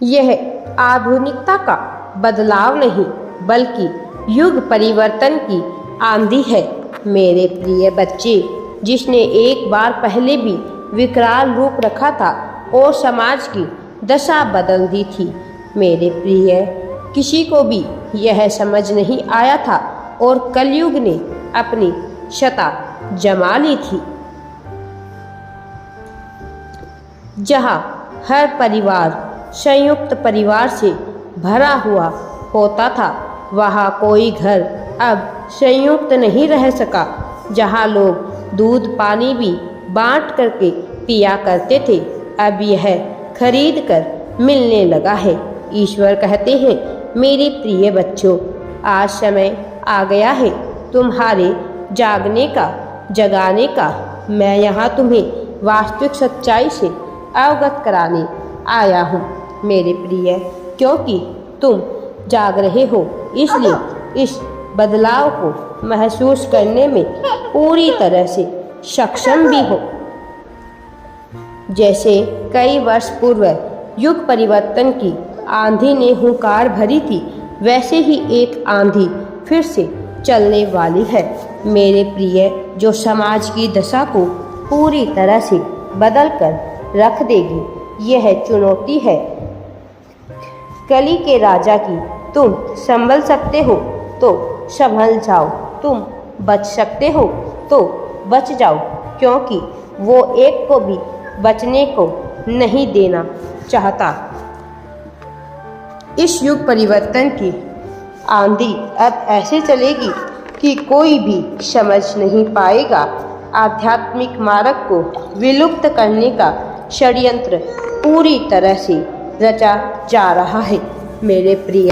यह आधुनिकता का बदलाव नहीं बल्कि युग परिवर्तन की आंधी है। मेरे प्रिय बच्चे, जिसने एक बार पहले भी विकराल रूप रखा था और समाज की दशा बदल दी थी। मेरे प्रिय, किसी को भी यह समझ नहीं आया था और कलयुग ने अपनी शता जमा ली थी। जहाँ हर परिवार संयुक्त परिवार से भरा हुआ होता था, वहाँ कोई घर अब संयुक्त नहीं रह सका। जहाँ लोग दूध पानी भी बांट करके पिया करते थे, अब यह खरीद कर मिलने लगा है। ईश्वर कहते हैं, मेरे प्रिय बच्चों, आज समय आ गया है तुम्हारे जागने का, जगाने का। मैं यहाँ तुम्हें वास्तविक सच्चाई से अवगत कराने आया हूँ मेरे प्रिय, क्योंकि तुम जाग रहे हो, इसलिए इस बदलाव को महसूस करने में पूरी तरह से सक्षम भी हो। जैसे कई वर्ष पूर्व युग परिवर्तन की आंधी ने हुंकार भरी थी, वैसे ही एक आंधी फिर से चलने वाली है मेरे प्रिय, जो समाज की दशा को पूरी तरह से बदल कर रख देगी। यह चुनौती है कली के राजा की। तुम संभल सकते हो तो संभल जाओ, तुम बच सकते हो तो बच जाओ, क्योंकि वो एक को भी बचने को नहीं देना चाहता। इस युग परिवर्तन की आंधी अब ऐसे चलेगी कि कोई भी समझ नहीं पाएगा। आध्यात्मिक मार्ग को विलुप्त करने का षड्यंत्र पूरी तरह से रचा जा रहा है मेरे प्रिय।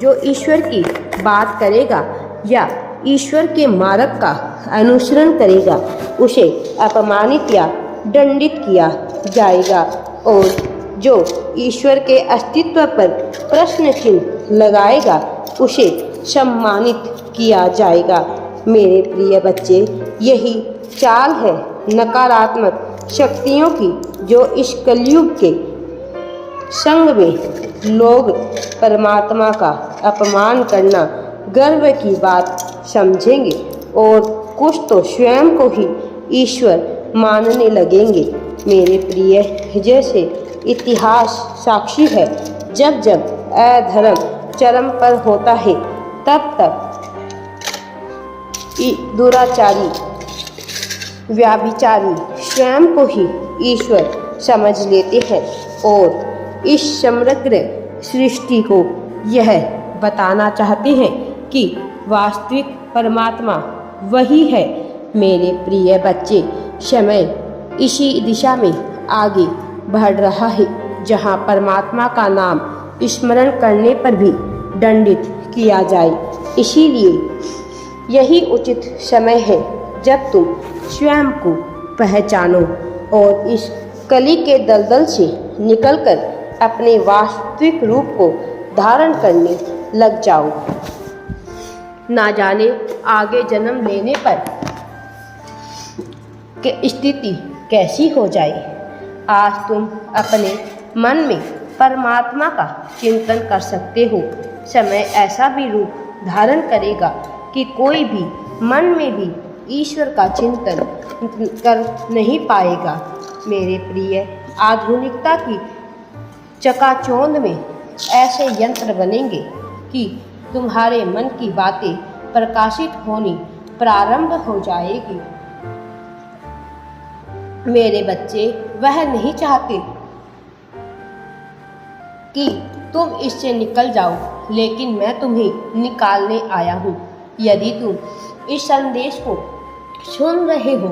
जो ईश्वर की बात करेगा या ईश्वर के मार्ग का अनुसरण करेगा, उसे अपमानित या दंडित किया जाएगा, और जो ईश्वर के अस्तित्व पर प्रश्न चिन्ह लगाएगा, उसे सम्मानित किया जाएगा मेरे प्रिय बच्चे। यही चाल है नकारात्मक शक्तियों की, जो इस कलयुग के संग में लोग परमात्मा का अपमान करना गर्व की बात समझेंगे और कुछ तो स्वयं को ही ईश्वर मानने लगेंगे मेरे प्रिय। जैसे इतिहास साक्षी है, जब जब अधर्म चरम पर होता है, तब तब दुराचारी व्याभिचारी स्वयं को ही ईश्वर समझ लेते हैं और इस समग्र सृष्टि को यह बताना चाहते हैं कि वास्तविक परमात्मा वही है मेरे प्रिय बच्चे। समय इसी दिशा में आगे बढ़ रहा है, जहाँ परमात्मा का नाम स्मरण करने पर भी दंडित किया जाए। इसीलिए यही उचित समय है जब तुम स्वयं को पहचानो और इस कली के दलदल से निकलकर अपने वास्तविक रूप को धारण करने लग जाओ। ना जाने आगे जन्म लेने पर कि स्थिति कैसी हो जाए। आज तुम अपने मन में परमात्मा का चिंतन कर सकते हो। समय ऐसा भी रूप धारण करेगा कि कोई भी मन में भी ईश्वर का चिंतन कर नहीं पाएगा मेरे प्रिय। आधुनिकता की चकाचौंध में ऐसे यंत्र बनेंगे कि तुम्हारे मन की बातें प्रकाशित होनी प्रारंभ हो जाएगी मेरे बच्चे। वह नहीं चाहते कि तुम इससे निकल जाओ, लेकिन मैं तुम्हें निकालने आया हूँ। यदि तुम इस संदेश को सुन रहे हो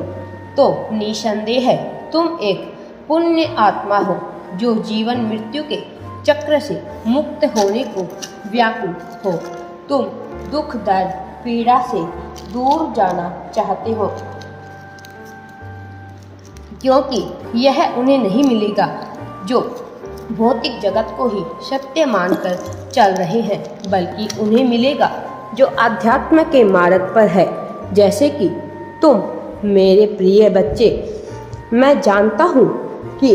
तो निसंदेह है तुम एक पुण्य आत्मा हो, जो जीवन मृत्यु के चक्र से मुक्त होने को व्याकुल हो। तुम दुख दर्द पीड़ा से दूर जाना चाहते हो, क्योंकि यह उन्हें नहीं मिलेगा जो भौतिक जगत को ही सत्य मानकर चल रहे हैं, बल्कि उन्हें मिलेगा जो अध्यात्म के मार्ग पर है, जैसे कि तुम मेरे प्रिय बच्चे। मैं जानता हूँ कि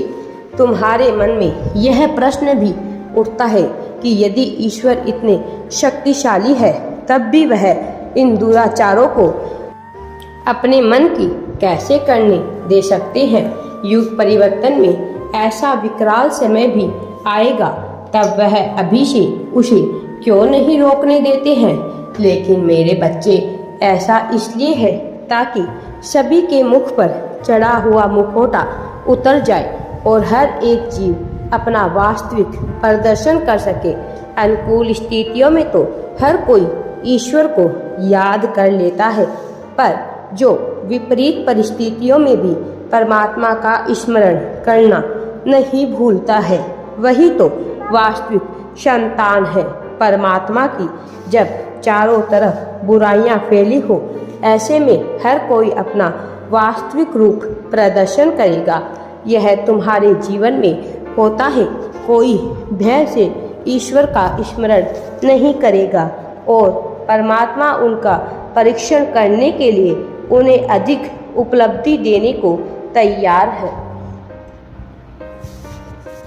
तुम्हारे मन में यह प्रश्न भी उठता है कि यदि ईश्वर इतने शक्तिशाली है तब भी वह इन दुराचारों को अपने मन की कैसे करने दे सकते हैं। युग परिवर्तन में ऐसा विकराल समय भी आएगा, तब वह अभी से उसे क्यों नहीं रोकने देते हैं। लेकिन मेरे बच्चे, ऐसा इसलिए है ताकि सभी के मुख पर चढ़ा हुआ मुखौटा उतर जाए और हर एक जीव अपना वास्तविक प्रदर्शन कर सके। अनुकूल स्थितियों में तो हर कोई ईश्वर को याद कर लेता है, पर जो विपरीत परिस्थितियों में भी परमात्मा का स्मरण करना नहीं भूलता है, वही तो वास्तविक संतान है परमात्मा की। जब चारों तरफ बुराइयां फैली हो, ऐसे में हर कोई अपना वास्तविक रूप प्रदर्शन करेगा। यह तुम्हारे जीवन में होता है। कोई भय से ईश्वर का स्मरण नहीं करेगा और परमात्मा उनका परीक्षण करने के लिए उन्हें अधिक उपलब्धि देने को तैयार है,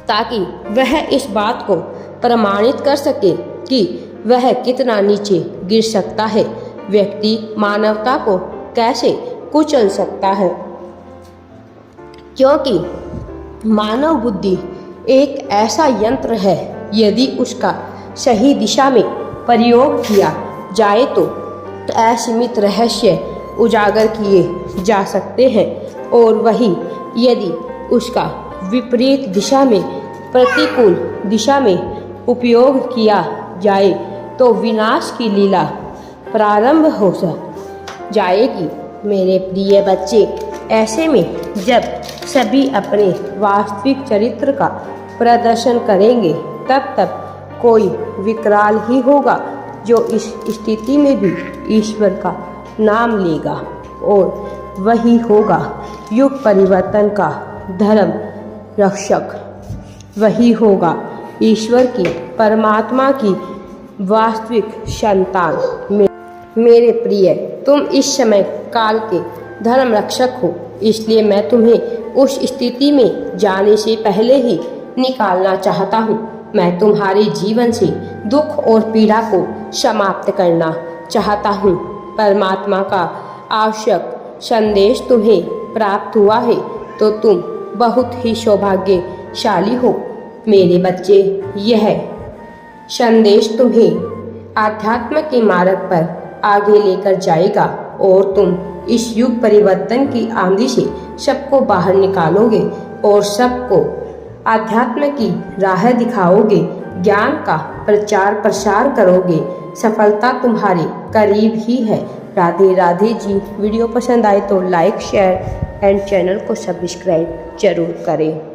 ताकि वह इस बात को प्रमाणित कर सके कि वह कितना नीचे गिर सकता है। व्यक्ति मानवता को कैसे कुचल सकता है, क्योंकि मानव बुद्धि एक ऐसा यंत्र है, यदि उसका सही दिशा में प्रयोग किया जाए तो असीमित रहस्य उजागर किए जा सकते हैं, और वही यदि उसका विपरीत दिशा में, प्रतिकूल दिशा में उपयोग किया जाए तो विनाश की लीला प्रारंभ हो जाएगी। मेरे प्रिय बच्चे, ऐसे में जब सभी अपने वास्तविक चरित्र का प्रदर्शन करेंगे, तब कोई विकराल ही होगा जो इस स्थिति में भी ईश्वर का नाम लेगा, और वही होगा युग परिवर्तन का धर्म रक्षक। वही होगा ईश्वर की, परमात्मा की वास्तविक संतान। मेरे प्रिय, तुम इस समय काल के धर्म रक्षक हो, इसलिए मैं तुम्हें उस स्थिति में जाने से पहले ही निकालना चाहता हूँ। मैं तुम्हारे जीवन से दुख और पीड़ा को समाप्त करना चाहता हूँ। परमात्मा का आवश्यक संदेश तुम्हें प्राप्त हुआ है तो तुम बहुत ही सौभाग्यशाली हो। मेरे बच्चे, यह संदेश तुम्हें आध्यात्म के मार्ग पर आगे लेकर जाएगा और तुम इस युग परिवर्तन की आंधी से सबको बाहर निकालोगे और सबको आध्यात्म की राह दिखाओगे, ज्ञान का प्रचार प्रसार करोगे। सफलता तुम्हारे करीब ही है। राधे राधे जी। वीडियो पसंद आए तो लाइक, शेयर एंड चैनल को सब्सक्राइब जरूर करें।